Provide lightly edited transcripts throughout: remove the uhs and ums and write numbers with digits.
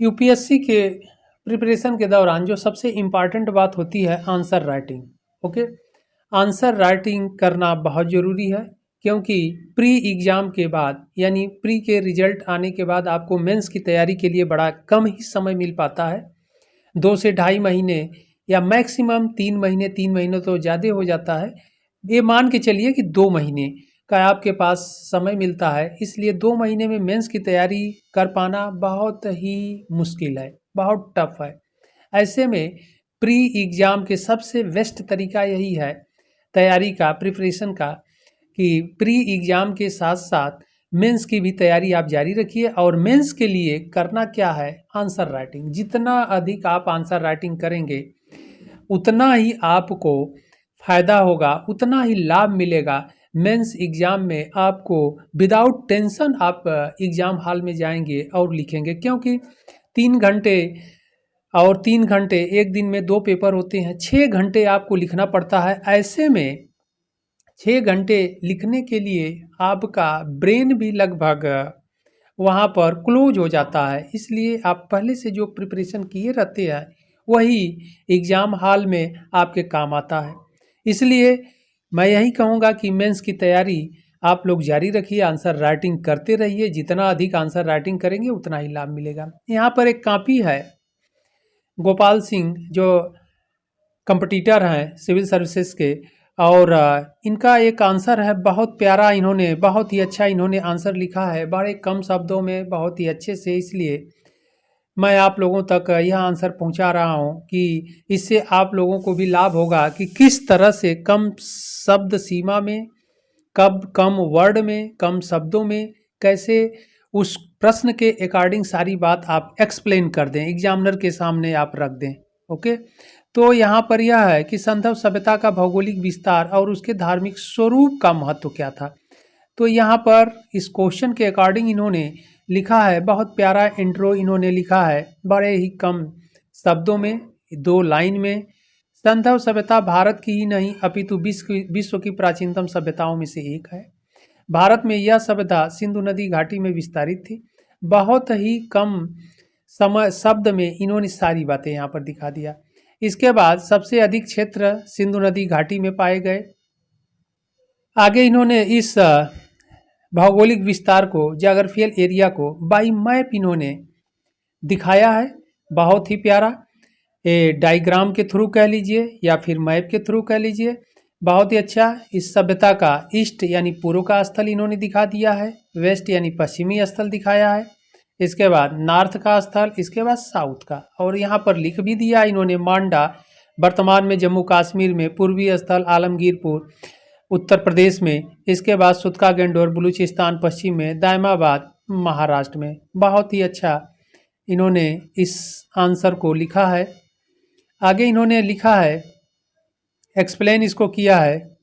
UPSC के preparation के दौरान जो सबसे इम्पॉर्टेंट बात होती है answer writing. Okay, answer writing करना बहुत ज़रूरी है, क्योंकि प्री एग्ज़ाम के बाद यानी प्री के रिजल्ट आने के बाद आपको मेंस की तैयारी के लिए बड़ा कम ही समय मिल पाता है। 2 से ढाई महीने या मैक्सिमम 3 महीने, 3 महीने तो ज़्यादा हो जाता है। ये मान के चलिए कि 2 महीने का आपके पास समय मिलता है, इसलिए 2 महीने में मेंस की तैयारी कर पाना बहुत ही मुश्किल है, बहुत टफ है। ऐसे में प्री एग्ज़ाम के सबसे बेस्ट तरीका यही है तैयारी का, प्रिपरेशन का, कि प्री एग्ज़ाम के साथ साथ मेंस की भी तैयारी आप जारी रखिए। और मेंस के लिए करना क्या है, आंसर राइटिंग। जितना अधिक आप आंसर राइटिंग करेंगे उतना ही आपको फ़ायदा होगा, उतना ही लाभ मिलेगा। मेंस एग्ज़ाम में आपको विदाउट टेंशन आप एग्ज़ाम हॉल में जाएंगे और लिखेंगे, क्योंकि 3 घंटे और 3 घंटे, एक दिन में 2 पेपर होते हैं, 6 घंटे आपको लिखना पड़ता है। ऐसे में 6 घंटे लिखने के लिए आपका ब्रेन भी लगभग वहाँ पर क्लोज हो जाता है, इसलिए आप पहले से जो प्रिपरेशन किए रहते हैं वही एग्ज़ाम हॉल में आपके काम आता है। इसलिए मैं यही कहूँगा कि मेंस की तैयारी आप लोग जारी रखिए, आंसर राइटिंग करते रहिए। जितना अधिक आंसर राइटिंग करेंगे उतना ही लाभ मिलेगा। यहाँ पर एक कॉपी है, गोपाल सिंह जो कंपटीटर हैं सिविल सर्विसेज के, और इनका एक आंसर है बहुत प्यारा, इन्होंने बहुत ही अच्छा इन्होंने आंसर लिखा है, बड़े कम शब्दों में बहुत ही अच्छे से। इसलिए मैं आप लोगों तक यह आंसर पहुंचा रहा हूं कि इससे आप लोगों को भी लाभ होगा कि किस तरह से कम शब्द सीमा में, कम वर्ड में, कम शब्दों में कैसे उस प्रश्न के अकॉर्डिंग सारी बात आप एक्सप्लेन कर दें, एग्जामिनर के सामने आप रख दें। ओके, तो यहाँ पर यह है कि संदर्भ सभ्यता का भौगोलिक विस्तार और उसके धार्मिक स्वरूप का महत्व क्या था। तो यहाँ पर इस क्वेश्चन के अकॉर्डिंग इन्होंने लिखा है, बहुत प्यारा इंट्रो इन्होंने लिखा है, बड़े ही कम शब्दों में, 2 लाइन में। संदर्भ सभ्यता भारत की ही नहीं अपितु विश्व की प्राचीनतम सभ्यताओं में से एक है। भारत में यह सभ्यता सिंधु नदी घाटी में विस्तारित थी। बहुत ही कम समय शब्द में इन्होंने सारी बातें यहाँ पर दिखा दिया। इसके बाद सबसे अधिक क्षेत्र सिंधु नदी घाटी में पाए गए। आगे इन्होंने इस भौगोलिक विस्तार को, ज्योग्राफिकल एरिया को बाई मैप इन्होंने दिखाया है, बहुत ही प्यारा। डायग्राम के थ्रू कह लीजिए या फिर मैप के थ्रू कह लीजिए, बहुत ही अच्छा। इस सभ्यता का ईस्ट यानी पूर्व का स्थल इन्होंने दिखा दिया है, वेस्ट यानी पश्चिमी स्थल दिखाया है, इसके बाद नॉर्थ का स्थल, इसके बाद साउथ का। और यहाँ पर लिख भी दिया इन्होंने, मांडा वर्तमान में जम्मू कश्मीर में, पूर्वी स्थल आलमगीरपुर उत्तर प्रदेश में, इसके बाद सुतका गेंडोर बलूचिस्तान पश्चिम में, दायमाबाद महाराष्ट्र में। बहुत ही अच्छा इन्होंने इस आंसर को लिखा है। आगे इन्होंने लिखा है, एक्सप्लेन इसको किया है,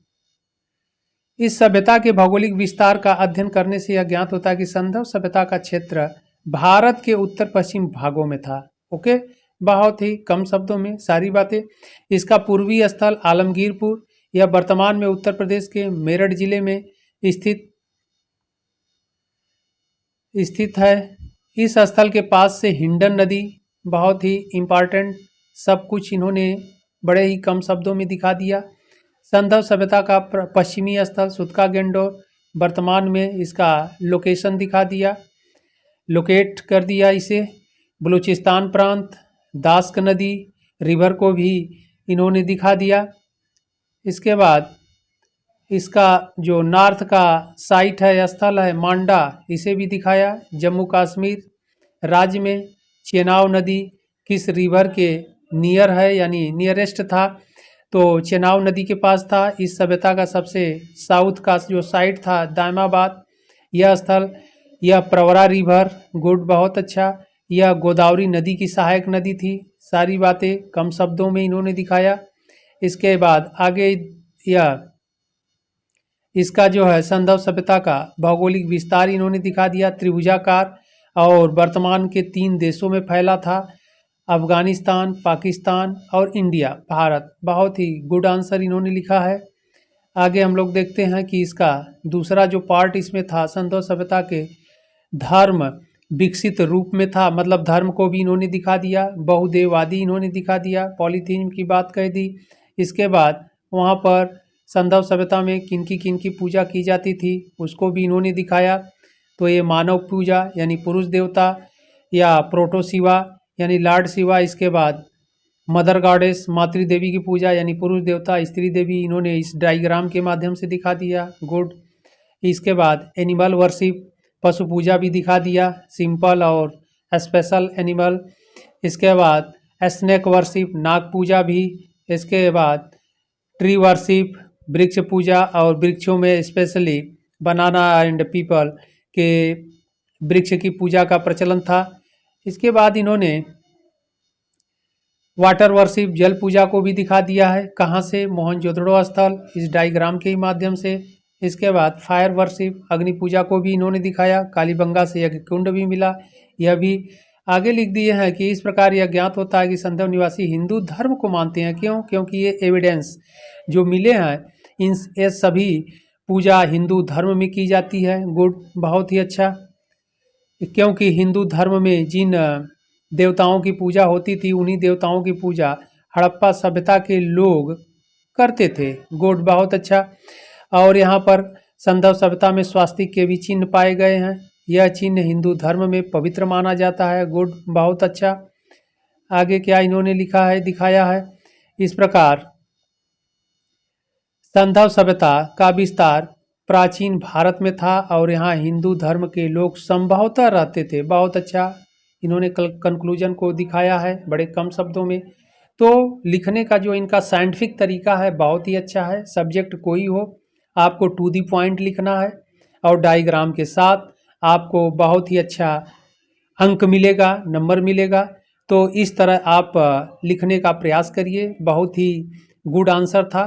इस सभ्यता के भौगोलिक विस्तार का अध्ययन करने से यह ज्ञात होता है कि संदर्भ सभ्यता का क्षेत्र भारत के उत्तर पश्चिम भागों में था। ओके, बहुत ही कम शब्दों में सारी बातें। इसका पूर्वी स्थल आलमगीरपुर, यह वर्तमान में उत्तर प्रदेश के मेरठ जिले में स्थित है। इस स्थल के पास से हिंडन नदी, बहुत ही इम्पॉर्टेंट, सब कुछ इन्होंने बड़े ही कम शब्दों में दिखा दिया। संदर्भ सभ्यता का पश्चिमी स्थल सुतका गेंडोर, वर्तमान में इसका लोकेशन दिखा दिया, लोकेट कर दिया इसे। बलूचिस्तान प्रांत, दास्क नदी रिवर को भी इन्होंने दिखा दिया। इसके बाद इसका जो नॉर्थ का साइट है, स्थल है मांडा, इसे भी दिखाया। जम्मू कश्मीर राज्य में चेनाब नदी किस रिवर के नियर है यानी नियरेस्ट था, तो चेनाब नदी के पास था। इस सभ्यता का सबसे साउथ का जो साइट था दायमाबाद, यह स्थल, यह प्रवरा रिवर, गुड, बहुत अच्छा, यह गोदावरी नदी की सहायक नदी थी। सारी बातें कम शब्दों में इन्होंने दिखाया। इसके बाद आगे यह इसका जो है संदर्भ सभ्यता का भौगोलिक विस्तार इन्होंने दिखा दिया, त्रिभुजाकार, और वर्तमान के 3 देशों में फैला था, अफगानिस्तान, पाकिस्तान और इंडिया, भारत। बहुत ही गुड आंसर इन्होंने लिखा है। आगे हम लोग देखते हैं कि इसका दूसरा जो पार्ट इसमें था, संदर्भ सभ्यता के धर्म विकसित रूप में था, मतलब धर्म को भी इन्होंने दिखा दिया, बहुदेववादी इन्होंने दिखा दिया, पॉलीथीन की बात कह दी। इसके बाद वहाँ पर संदव सभ्यता में किनकी पूजा की जाती थी उसको भी इन्होंने दिखाया। तो ये मानव पूजा यानी पुरुष देवता या प्रोटो शिवा यानी लॉर्ड शिवा, इसके बाद मदर गॉडेस मातृ देवी की पूजा यानी पुरुष देवता स्त्री देवी, इन्होंने इस डायग्राम के माध्यम से दिखा दिया। गुड। इसके बाद एनिमल वर्शिप पशु पूजा भी दिखा दिया, सिंपल और स्पेशल एनिमल। इसके बाद स्नेक वर्शिप नाग पूजा भी। इसके बाद ट्री वर्शिप वृक्ष पूजा, और वृक्षों में स्पेशली बनाना एंड पीपल के वृक्ष की पूजा का प्रचलन था। इसके बाद इन्होंने वाटर वर्शिप जल पूजा को भी दिखा दिया है। कहाँ से? मोहनजोदड़ो स्थल, इस डायग्राम के ही माध्यम से। इसके बाद फायर वर्शिप अग्नि पूजा को भी इन्होंने दिखाया, कालीबंगा से यज्ञ कुंड भी मिला। यह भी आगे लिख दिए हैं कि इस प्रकार यह ज्ञात होता है कि संदव निवासी हिंदू धर्म को मानते हैं। क्यों? क्योंकि ये एविडेंस जो मिले हैं इन ये सभी पूजा हिंदू धर्म में की जाती है। गुड, बहुत ही अच्छा। क्योंकि हिंदू धर्म में जिन देवताओं की पूजा होती थी उन्हीं देवताओं की पूजा हड़प्पा सभ्यता के लोग करते थे। गुड, बहुत अच्छा। और यहाँ पर संदव सभ्यता में स्वास्तिक के भी चिन्ह पाए गए हैं। यह चिन्ह हिंदू धर्म में पवित्र माना जाता है। गुड, बहुत अच्छा। आगे क्या इन्होंने लिखा है, दिखाया है। इस प्रकार संदव सभ्यता का विस्तार प्राचीन भारत में था और यहाँ हिंदू धर्म के लोग संभवतः रहते थे। बहुत अच्छा, इन्होंने कंक्लूजन को दिखाया है बड़े कम शब्दों में। तो लिखने का जो इनका साइंटिफिक तरीका है बहुत ही अच्छा है। सब्जेक्ट कोई हो, आपको टू दी पॉइंट लिखना है और डायग्राम के साथ आपको बहुत ही अच्छा अंक मिलेगा, नंबर मिलेगा। तो इस तरह आप लिखने का प्रयास करिए। बहुत ही गुड आंसर था।